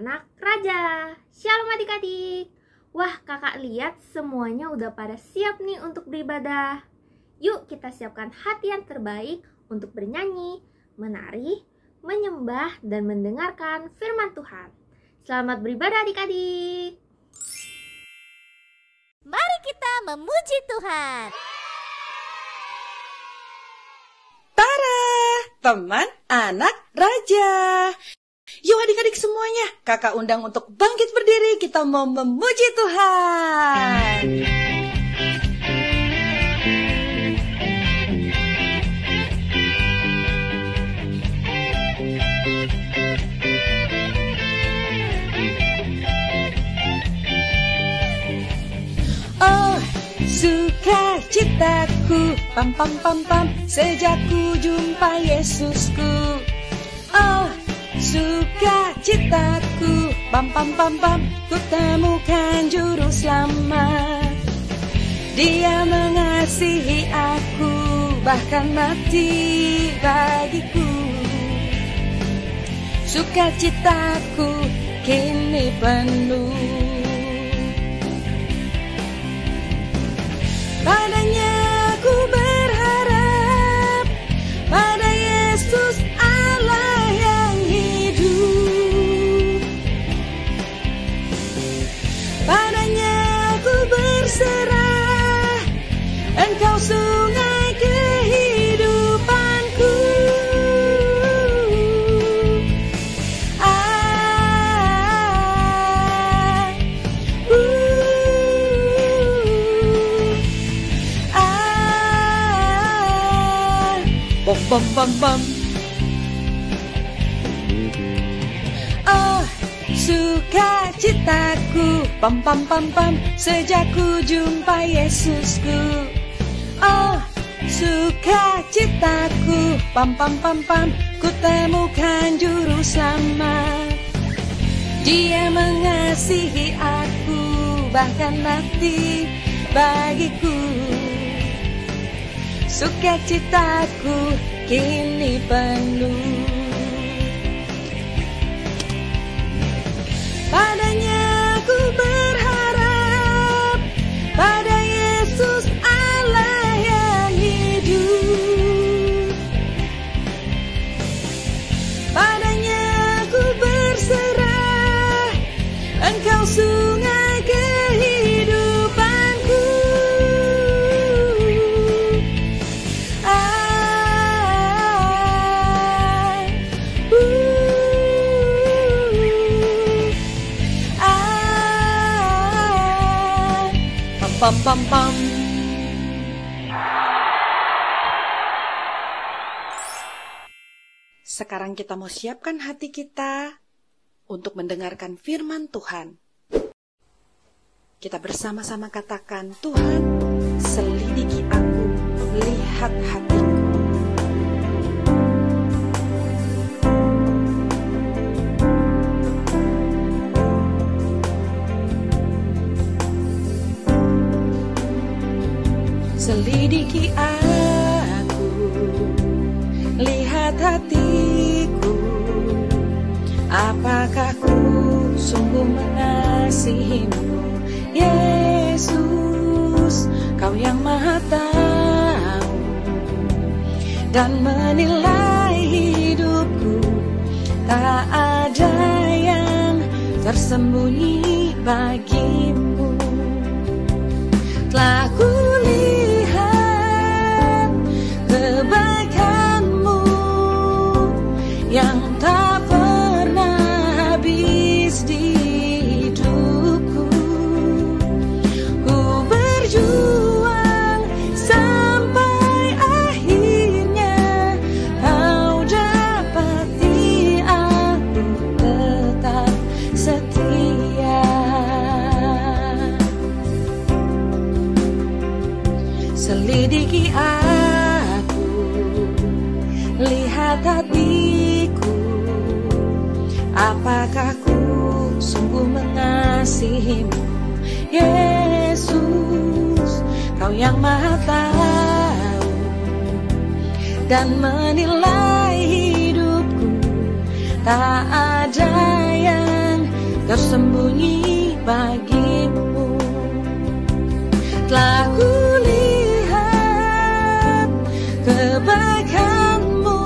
anak raja. Shalom adik-adik. Wah, kakak lihat semuanya udah pada siap nih untuk beribadah. Yuk kita siapkan hati yang terbaik untuk bernyanyi, menari, menyembah, dan mendengarkan firman Tuhan. Selamat beribadah adik-adik. Mari kita memuji Tuhan. Tara, teman anak raja. Yuk adik-adik semuanya, kakak undang untuk bangkit berdiri, kita mau memuji Tuhan. Oh, sukacitaku, pam pam pam pam, sejak ku jumpa Yesusku. Oh, sukacitaku, pam pam pam pam, ku temukan juru selamat. Dia mengasihi aku, bahkan mati bagiku. Sukacitaku kini penuh. Padanya ku berharap, pada Yesus Allah yang hidup. Padanya ku berserah, Engkau sungai kehidupanku. Bom bom bom bom. Oh, sukacitaku, pam pam pam pam, sejak ku jumpa Yesusku. Oh, sukacitaku, pam pam pam pam, ku temukan juru selamat. Dia mengasihi aku, bahkan mati bagiku. Sukacitaku kini penuh. Padanya ku berharap, pada Yesus Allah yang hidup. Padanya ku berserah, Engkau sungai kehidupanku. Pam pam pam. Sekarang kita mau siapkan hati kita untuk mendengarkan firman Tuhan. Kita bersama-sama katakan, Tuhan, selidiki aku, lihat hatiku. Selidiki aku, lihat hatiku. Apakah ku sungguh mengasihimu, Yesus? Kau yang Maha Tahu dan menilai hidupku. Tak ada yang tersembunyi bagimu. Telah kulihat kebaikanmu yang tak pernah habis di hidupku. Ku berjuang sampai akhirnya kau dapati aku tetap setia. Selidiki aku, lihat hatiku. Apakah ku sungguh mengasihimu, Yesus? Kau yang Maha Tahu dan menilai hidupku. Tak ada yang tersembunyi bagimu. Telah kulihat kebaikanmu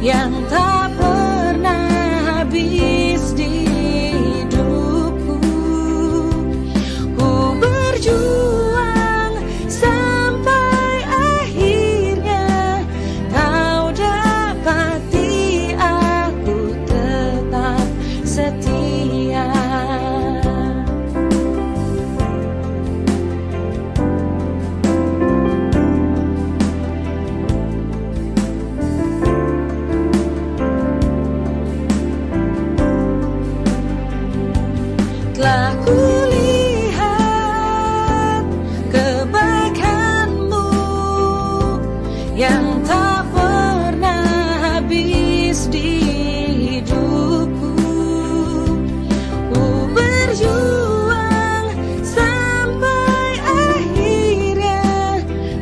yang tak pernah habis di hidupku. Ku berjuang sampai akhirnya kau dapati aku tetap setia. Telah kulihat kebaikanmu yang tak pernah habis di hidupku. Ku berjuang sampai akhirnya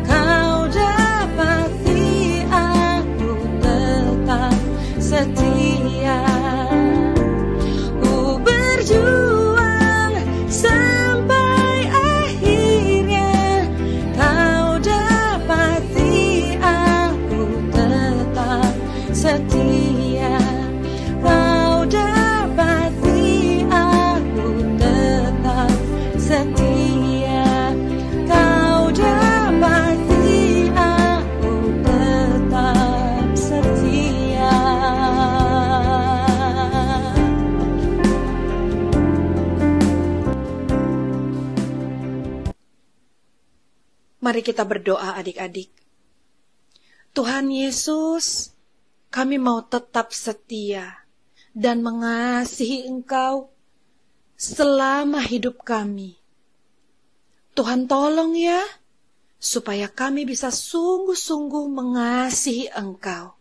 kau dapati aku tetap setia. Ku berjuang sampai akhirnya kau dapati aku tetap setia. Kau dapati aku tetap setia. Kau dapati aku tetap setia. Mari kita berdoa adik-adik. Tuhan Yesus, kami mau tetap setia dan mengasihi Engkau selama hidup kami. Tuhan tolong ya, supaya kami bisa sungguh-sungguh mengasihi Engkau.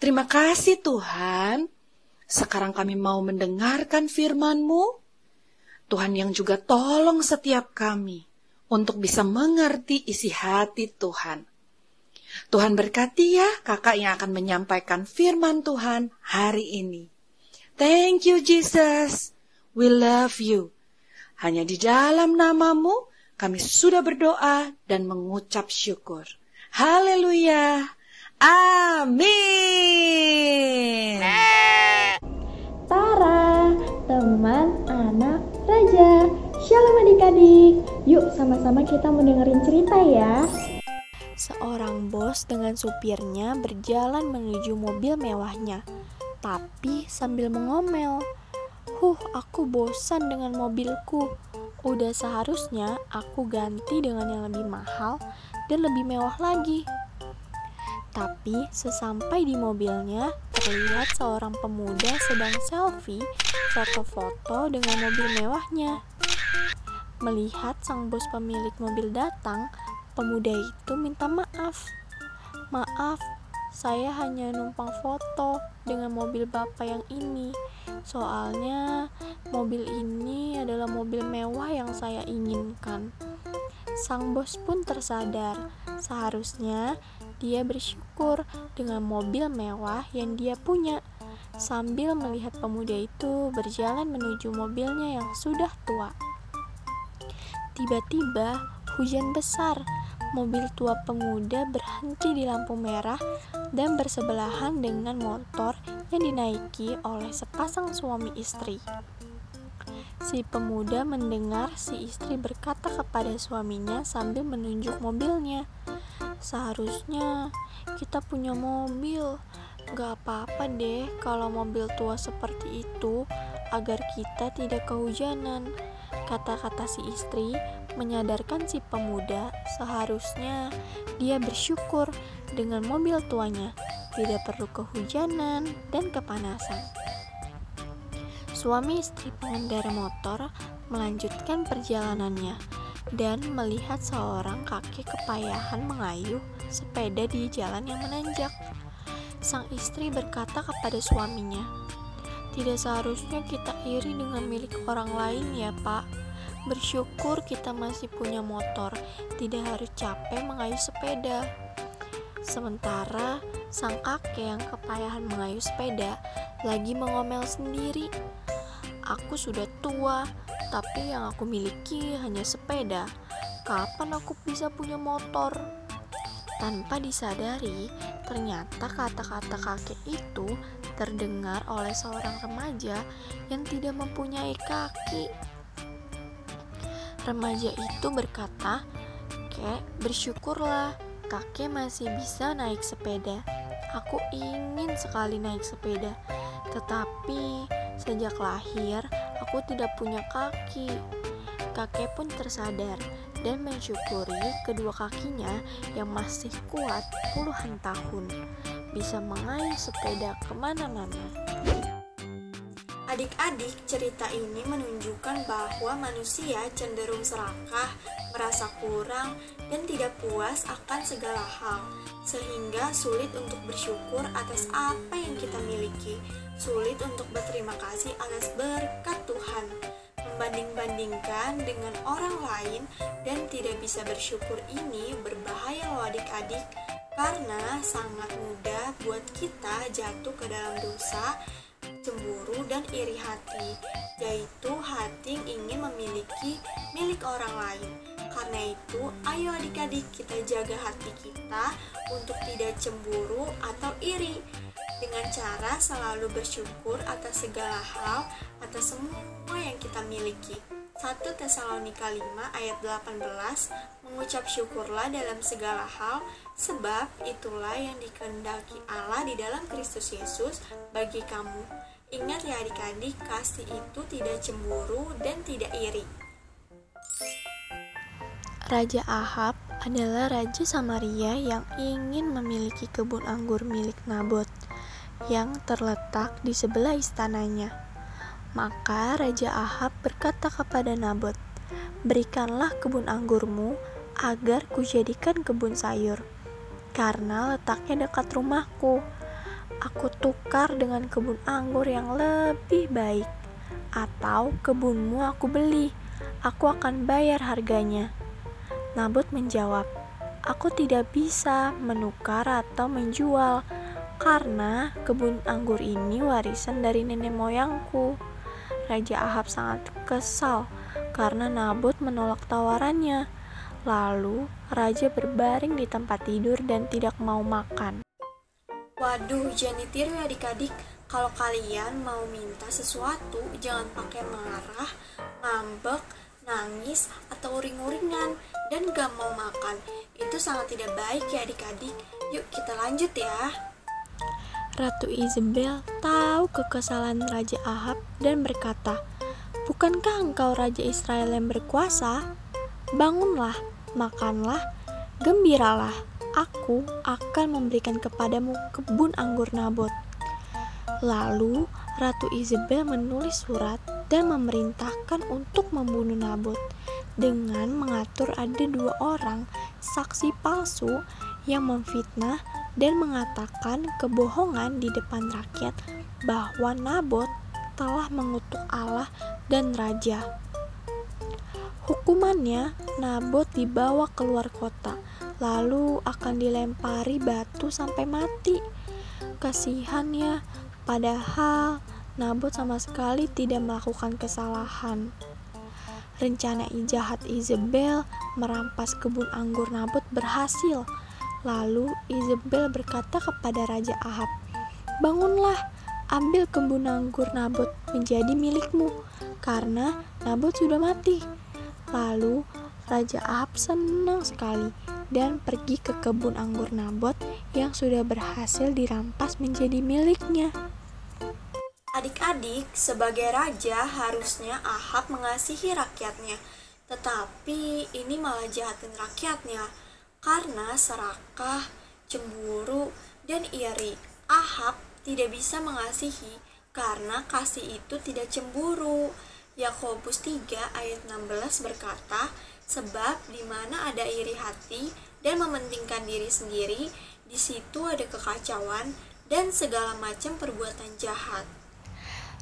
Terima kasih Tuhan. Sekarang kami mau mendengarkan firman-Mu. Tuhan yang juga tolong setiap kami untuk bisa mengerti isi hati Tuhan. Tuhan berkati ya kakak yang akan menyampaikan firman Tuhan hari ini. Thank you Jesus, we love you. Hanya di dalam nama-Mu kami sudah berdoa dan mengucap syukur. Haleluya, amin. Tara, teman anak raja. Shalom adik-adik. Yuk sama-sama kita mendengarin cerita ya. Seorang bos dengan supirnya berjalan menuju mobil mewahnya, tapi sambil mengomel, aku bosan dengan mobilku. Udah seharusnya aku ganti dengan yang lebih mahal dan lebih mewah lagi." Tapi sesampai di mobilnya, terlihat seorang pemuda sedang selfie foto-foto dengan mobil mewahnya. Melihat sang bos pemilik mobil datang, pemuda itu minta maaf. "Maaf, saya hanya numpang foto dengan mobil bapak yang ini. Soalnya mobil ini adalah mobil mewah yang saya inginkan." Sang bos pun tersadar, seharusnya dia bersyukur dengan mobil mewah yang dia punya. Sambil melihat pemuda itu berjalan menuju mobilnya yang sudah tua. Tiba-tiba hujan besar. Mobil tua pemuda berhenti di lampu merah dan bersebelahan dengan motor yang dinaiki oleh sepasang suami istri. Si pemuda mendengar si istri berkata kepada suaminya sambil menunjuk mobilnya, "Seharusnya kita punya mobil. Gak apa-apa deh kalau mobil tua seperti itu agar kita tidak kehujanan." Kata-kata si istri menyadarkan si pemuda seharusnya dia bersyukur dengan mobil tuanya, tidak perlu kehujanan dan kepanasan. Suami istri pengendara motor melanjutkan perjalanannya dan melihat seorang kakek kepayahan mengayuh sepeda di jalan yang menanjak. Sang istri berkata kepada suaminya, "Tidak seharusnya kita iri dengan milik orang lain ya Pak. Bersyukur kita masih punya motor, tidak harus capek mengayuh sepeda." Sementara sang kakek yang kepayahan mengayuh sepeda lagi mengomel sendiri, Aku sudah tua, tapi yang aku miliki hanya sepeda. Kapan aku bisa punya motor? Tanpa disadari, ternyata kata-kata kakek itu terdengar oleh seorang remaja yang tidak mempunyai kaki. Remaja itu berkata, "Kek, bersyukurlah, kakek masih bisa naik sepeda. Aku ingin sekali naik sepeda, tetapi sejak lahir aku tidak punya kaki." Kakek pun tersadar dan mensyukuri kedua kakinya yang masih kuat puluhan tahun, bisa mengayuh sepeda kemana-mana. Adik-adik, cerita ini menunjukkan bahwa manusia cenderung serakah, merasa kurang, dan tidak puas akan segala hal, sehingga sulit untuk bersyukur atas apa yang kita miliki, sulit untuk berterima kasih atas berkat Tuhan. Membanding-bandingkan dengan orang lain dan tidak bisa bersyukur ini berbahaya loh adik-adik, karena sangat mudah buat kita jatuh ke dalam dosa, cemburu dan iri hati, yaitu hati ingin memiliki milik orang lain. Karena itu, ayo adik-adik kita jaga hati kita untuk tidak cemburu atau iri dengan cara selalu bersyukur atas segala hal, atas semua yang kita miliki. 1 Tesalonika 5 ayat 18, mengucap syukurlah dalam segala hal, sebab itulah yang dikehendaki Allah di dalam Kristus Yesus bagi kamu. Ingat ya adik-adik, kasih itu tidak cemburu dan tidak iri. Raja Ahab adalah Raja Samaria yang ingin memiliki kebun anggur milik Nabot yang terletak di sebelah istananya. Maka Raja Ahab berkata kepada Nabot, "Berikanlah kebun anggurmu agar kujadikan kebun sayur, karena letaknya dekat rumahku. Aku tukar dengan kebun anggur yang lebih baik, atau kebunmu aku beli, aku akan bayar harganya." Nabot menjawab, "Aku tidak bisa menukar atau menjual, karena kebun anggur ini warisan dari nenek moyangku." Raja Ahab sangat kesal karena Nabot menolak tawarannya. Lalu raja berbaring di tempat tidur dan tidak mau makan. Waduh, jangan ditiru ya adik-adik. Kalau kalian mau minta sesuatu, jangan pakai marah, ngambek, nangis, atau uring-uringan, dan gak mau makan. Itu sangat tidak baik ya adik-adik. Yuk kita lanjut ya. Ratu Isabel tahu kekesalan Raja Ahab dan berkata, "Bukankah engkau Raja Israel yang berkuasa? Bangunlah, makanlah, gembiralah. Aku akan memberikan kepadamu kebun anggur Nabot." Lalu Ratu Isabel menulis surat dan memerintahkan untuk membunuh Nabot dengan mengatur ada 2 orang saksi palsu yang memfitnah dan mengatakan kebohongan di depan rakyat bahwa Nabot telah mengutuk Allah dan raja. Hukumannya, Nabot dibawa keluar kota, lalu akan dilempari batu sampai mati. Kasihan ya, padahal Nabot sama sekali tidak melakukan kesalahan. Rencana jahat Isabel merampas kebun anggur Nabot berhasil. Lalu Isabel berkata kepada Raja Ahab, "Bangunlah, ambil kebun anggur Nabot menjadi milikmu, karena Nabot sudah mati." Lalu Raja Ahab senang sekali dan pergi ke kebun anggur Nabot yang sudah berhasil dirampas menjadi miliknya. Adik-adik, sebagai raja harusnya Ahab mengasihi rakyatnya, tetapi ini malah jahatin rakyatnya karena serakah, cemburu, dan iri. Ahab tidak bisa mengasihi karena kasih itu tidak cemburu. Yakobus 3 ayat 16 berkata, "Sebab di mana ada iri hati dan mementingkan diri sendiri, di situ ada kekacauan dan segala macam perbuatan jahat."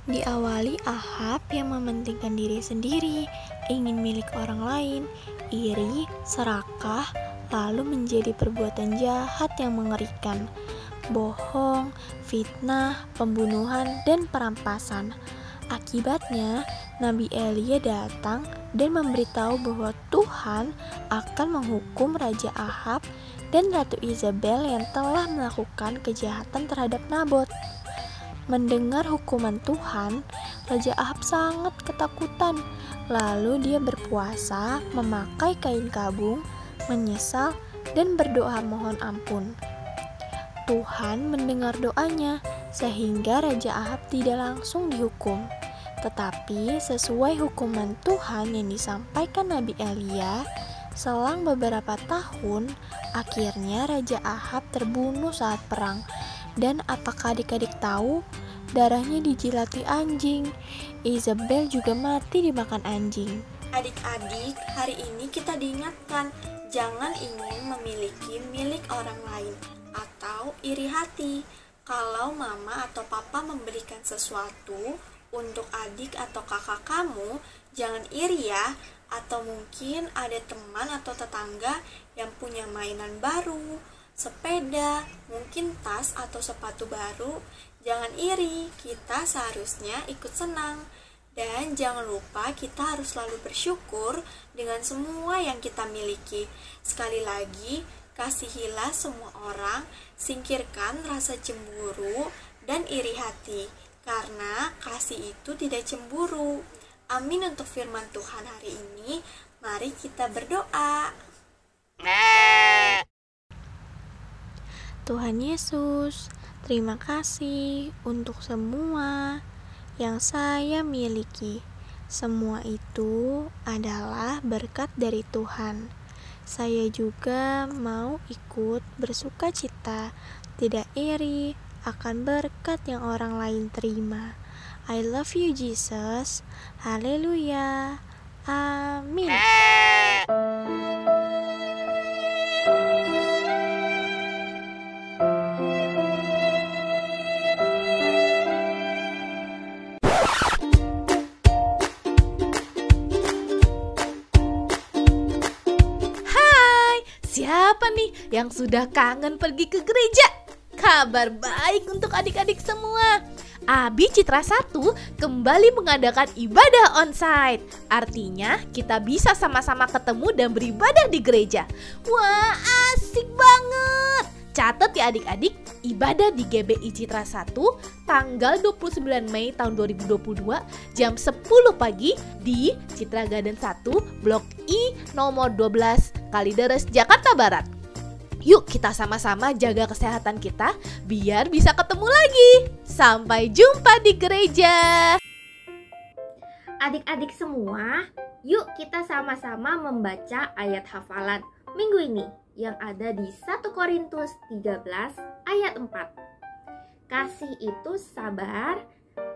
Diawali Ahab yang mementingkan diri sendiri, ingin milik orang lain, iri, serakah, lalu menjadi perbuatan jahat yang mengerikan, bohong, fitnah, pembunuhan, dan perampasan. Akibatnya, Nabi Elia datang dan memberitahu bahwa Tuhan akan menghukum Raja Ahab dan Ratu Isabel yang telah melakukan kejahatan terhadap Nabot. Mendengar hukuman Tuhan, Raja Ahab sangat ketakutan. Lalu dia berpuasa, memakai kain kabung, menyesal, dan berdoa mohon ampun. Tuhan mendengar doanya, sehingga Raja Ahab tidak langsung dihukum. Tetapi sesuai hukuman Tuhan yang disampaikan Nabi Elia, selang beberapa tahun, akhirnya Raja Ahab terbunuh saat perang. Dan apakah adik-adik tahu? Darahnya dijilati anjing. Isabel juga mati dimakan anjing. Adik-adik, hari ini kita diingatkan, jangan ingin memiliki milik orang lain atau iri hati. Kalau mama atau papa memberikan sesuatu untuk adik atau kakak kamu, jangan iri ya. Atau mungkin ada teman atau tetangga yang punya mainan baru, sepeda, mungkin tas atau sepatu baru. Jangan iri, kita seharusnya ikut senang. Dan jangan lupa kita harus selalu bersyukur dengan semua yang kita miliki. Sekali lagi, kasihilah semua orang, singkirkan rasa cemburu dan iri hati, karena kasih itu tidak cemburu. Amin untuk firman Tuhan hari ini. Mari kita berdoa. Tuhan Yesus, terima kasih untuk semua yang saya miliki. Semua itu adalah berkat dari Tuhan. Saya juga mau ikut bersuka cita, tidak iri akan berkat yang orang lain terima. I love you Jesus. Haleluya. Amin. Siapa nih yang sudah kangen pergi ke gereja? Kabar baik untuk adik-adik semua. Abi Citra 1 kembali mengadakan ibadah onsite. Artinya kita bisa sama-sama ketemu dan beribadah di gereja. Wah, asik banget. Catat ya adik-adik, ibadah di GBI Citra 1 tanggal 29 Mei tahun 2022 jam 10 pagi di Citra Garden 1 Blok I nomor 12 Kalideres, Jakarta Barat. Yuk kita sama-sama jaga kesehatan kita biar bisa ketemu lagi. Sampai jumpa di gereja. Adik-adik semua, yuk kita sama-sama membaca ayat hafalan minggu ini yang ada di 1 Korintus 13 ayat 4. Kasih itu sabar,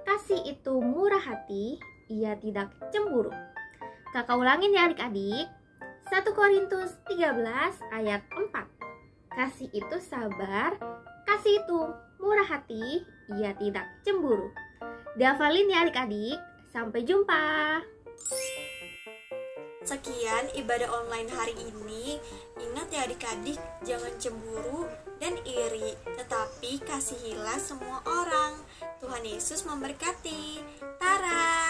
kasih itu murah hati, ia tidak cemburu. Kakak ulangin ya adik-adik. 1 Korintus 13 ayat 4. Kasih itu sabar, kasih itu murah hati, ia tidak cemburu. Dihafalin ya adik-adik. Sampai jumpa. Sekian ibadah online hari ini. Ingat ya adik-adik, jangan cemburu dan iri, tetapi kasihilah semua orang. Tuhan Yesus memberkati. Tara.